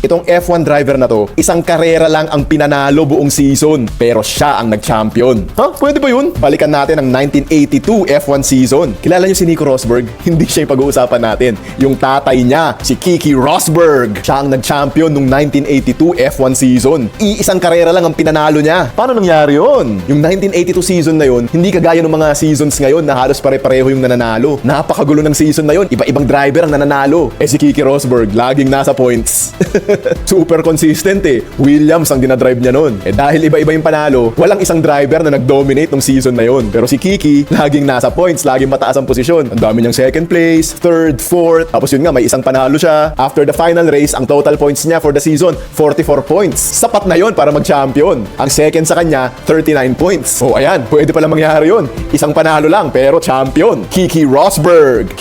Itong F1 driver na to, isang karera lang ang pinanalo buong season, pero siya ang nag-champion. Pwede ba yun? Balikan natin ang 1982 F1 season. Kilala niyo si Nico Rosberg? Hindi siya yung pag-uusapan natin. Yung tatay niya, si Keke Rosberg. Siya ang nag-champion nung 1982 F1 season. Iisang karera lang ang pinanalo niya. Paano nangyari yun? Yung 1982 season na yun, hindi kagaya ng mga seasons ngayon na halos pare-pareho yung nananalo. Napakagulo ng season na yun. Iba-ibang driver ang nananalo. Si Keke Rosberg, laging nasa points. Super consistent eh. Williams ang dinadrive niya nun. Dahil iba-iba yung panalo, walang isang driver na nag-dominate ng season na yun. Pero si Keke, laging nasa points, laging mataas ang posisyon. Ang dami niyang second place, third, fourth. Tapos yun nga, may isang panalo siya. After the final race, ang total points niya for the season, 44 points. Sapat na yun para mag-champion. Ang second sa kanya, 39 points. Ayan, pwede pala mangyari yun. Isang panalo lang, pero champion. Keke Rosberg.